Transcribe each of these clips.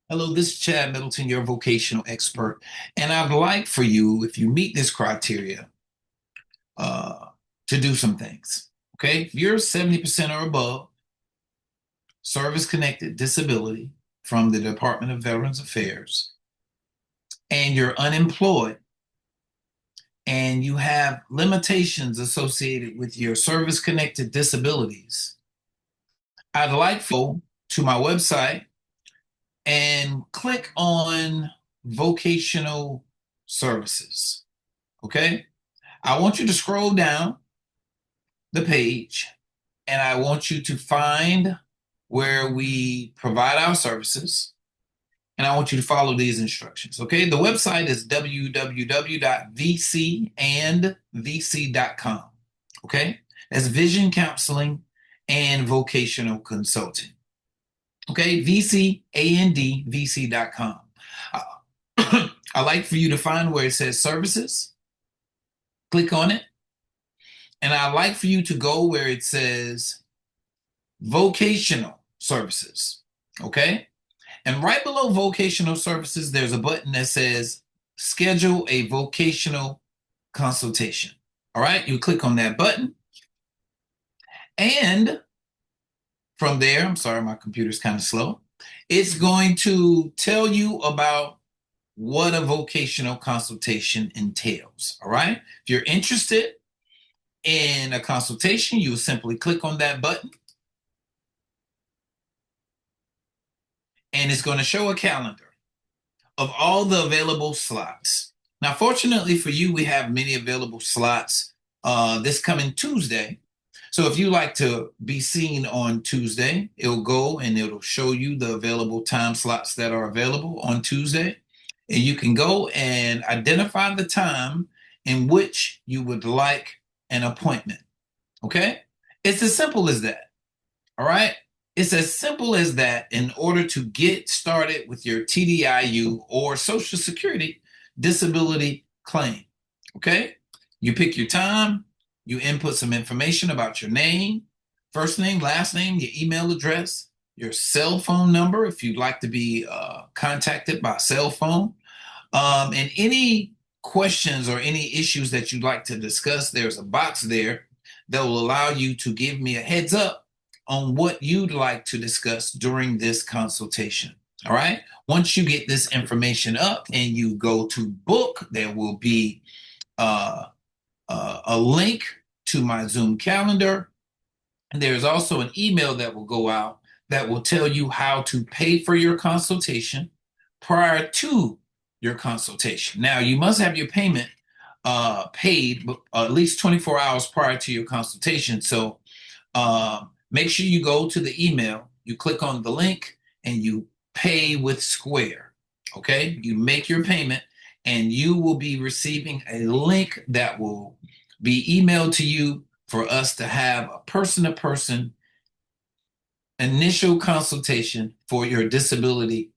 Hello, this is Chad Middleton, your vocational expert, and I'd like for you, if you meet this criteria, uh, to do some things. Okay, if you're 70% or above, service-connected disability from the Department of Veterans Affairs, and you're unemployed, and you have limitations associated with your service-connected disabilities, I'd like for you to my website and click on vocational services. Okay. I want you to scroll down the page and I want you to find where we provide our services. And I want you to follow these instructions. Okay. The website is www.vcandvc.com. Okay. That's Vision Counseling and Vocational Consulting. Okay. VCandVC.com. I like for you to find where it says services, click on it. And I'd like for you to go where it says vocational services. Okay. And right below vocational services, there's a button that says schedule a vocational consultation. All right. You click on that button. And from there, I'm sorry, my computer's kind of slow. It's going to tell you about what a vocational consultation entails. All right. If you're interested in a consultation, you will simply click on that button and it's going to show a calendar of all the available slots. Now, fortunately for you, we have many available slots this coming Tuesday. So if you like to be seen on Tuesday, it'll go and it'll show you the available time slots that are available on Tuesday. And you can go and identify the time in which you would like an appointment. Okay? It's as simple as that. All right? It's as simple as that in order to get started with your TDIU or Social Security disability claim. Okay? You pick your time, you input some information about your name, first name, last name, your email address, your cell phone number if you'd like to be contacted by cell phone, and any questions or any issues that you'd like to discuss. There's a box there that will allow you to give me a heads up on what you'd like to discuss during this consultation. All right. Once you get this information up and you go to book, there will be a link to my Zoom calendar. And there's also an email that will go out that will tell you how to pay for your consultation prior to your consultation. Now, you must have your payment paid at least 24 hours prior to your consultation. So make sure you go to the email, you click on the link, and you pay with Square. Okay? You make your payment, and you will be receiving a link that will be emailed to you for us to have a person-to-person initial consultation for your disability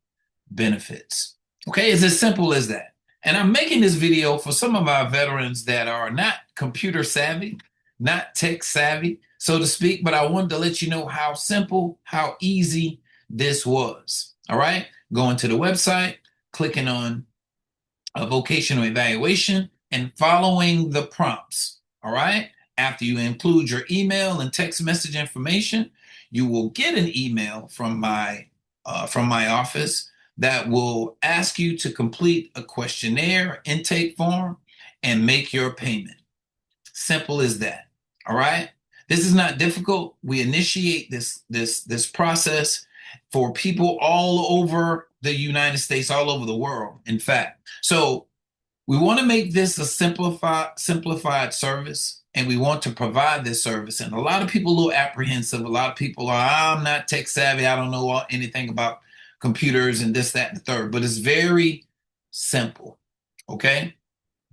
benefits. Okay, it's as simple as that. And I'm making this video for some of our veterans that are not computer savvy, not tech savvy, so to speak, but I wanted to let you know how simple, how easy this was. All right, going to the website, clicking on a vocational evaluation, and following the prompts. All right, after you include your email and text message information, you will get an email from my office that will ask you to complete a questionnaire intake form and make your payment. Simple as that. All right. This is not difficult. We initiate this process for people all over the United States, all over the world, in fact. So we want to make this a simplified service, and we want to provide this service. And a lot of people are a little apprehensive. A lot of people are, I'm not tech savvy. I don't know anything about computers and this, that, and the third. But it's very simple. Okay.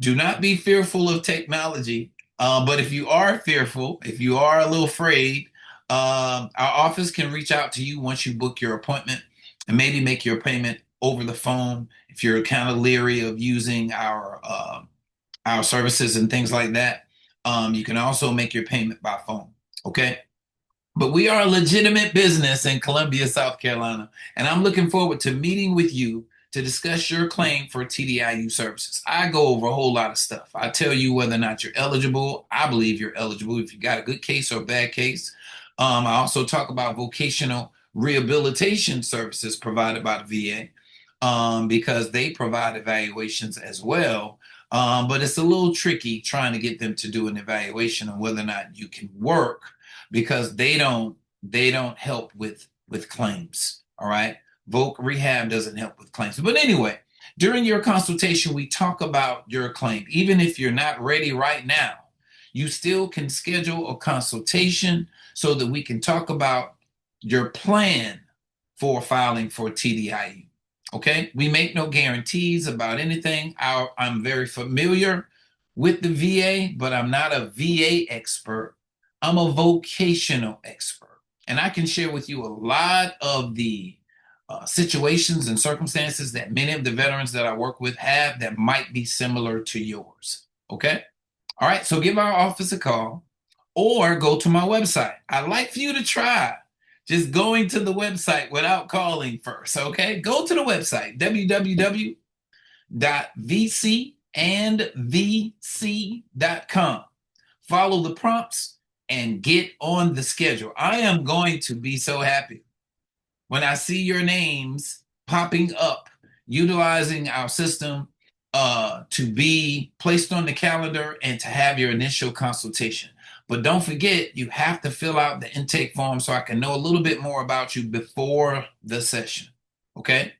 Do not be fearful of technology. But if you are fearful, if you are a little afraid, our office can reach out to you once you book your appointment and maybe make your payment over the phone if you're kind of leery of using our services and things like that. You can also make your payment by phone. Okay. But we are a legitimate business in Columbia, South Carolina, and I'm looking forward to meeting with you to discuss your claim for TDIU services. I go over a whole lot of stuff. I tell you whether or not you're eligible. I believe you're eligible if you got a good case or a bad case. I also talk about vocational rehabilitation services provided by the VA, because they provide evaluations as well. But it's a little tricky trying to get them to do an evaluation on whether or not you can work because they don't help with claims. All right. Voc Rehab doesn't help with claims. But anyway, during your consultation, we talk about your claim. Even if you're not ready right now, you still can schedule a consultation so that we can talk about your plan for filing for TDIU. Okay, we make no guarantees about anything. I'm very familiar with the VA, but I'm not a VA expert. I'm a vocational expert. And I can share with you a lot of the situations and circumstances that many of the veterans that I work with have that might be similar to yours. Okay. All right. So give our office a call or go to my website. I'd like for you to try just going to the website without calling first. Okay. Go to the website, www.vcandvc.com. Follow the prompts and get on the schedule. I am going to be so happy when I see your names popping up, utilizing our system to be placed on the calendar and to have your initial consultation. But don't forget, you have to fill out the intake form so I can know a little bit more about you before the session. Okay?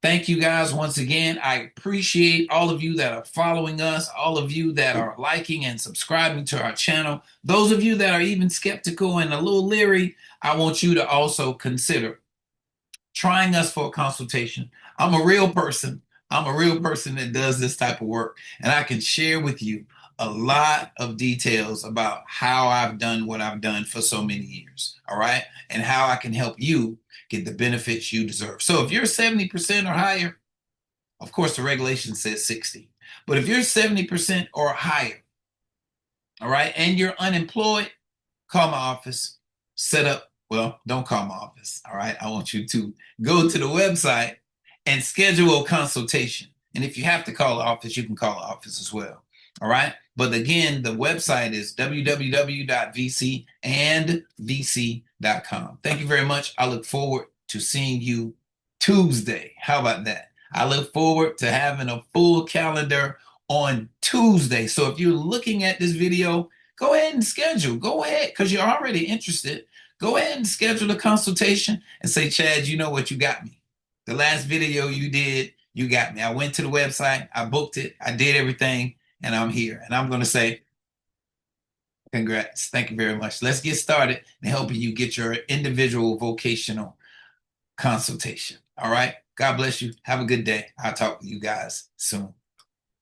Thank you guys once again. I appreciate all of you that are following us, all of you that are liking and subscribing to our channel. Those of you that are even skeptical and a little leery, I want you to also consider trying us for a consultation. I'm a real person. I'm a real person that does this type of work, and I can share with you a lot of details about how I've done what I've done for so many years. All right. And how I can help you get the benefits you deserve. So if you're 70% or higher, of course, the regulation says 60. But if you're 70% or higher, all right, and you're unemployed, call my office, set up, well, don't call my office, all right? I want you to go to the website and schedule a consultation. And if you have to call the office, you can call the office as well, all right? But again, the website is www.vcandvc.com. Thank you very much. I look forward to seeing you Tuesday. How about that? I look forward to having a full calendar on Tuesday. So if you're looking at this video, go ahead and schedule. Go ahead, because you're already interested. Go ahead and schedule a consultation and say, Chad, you know what? You got me. The last video you did, you got me. I went to the website, I booked it, I did everything, and I'm here. And I'm going to say, congrats. Thank you very much. Let's get started in helping you get your individual vocational consultation. All right. God bless you. Have a good day. I'll talk to you guys soon.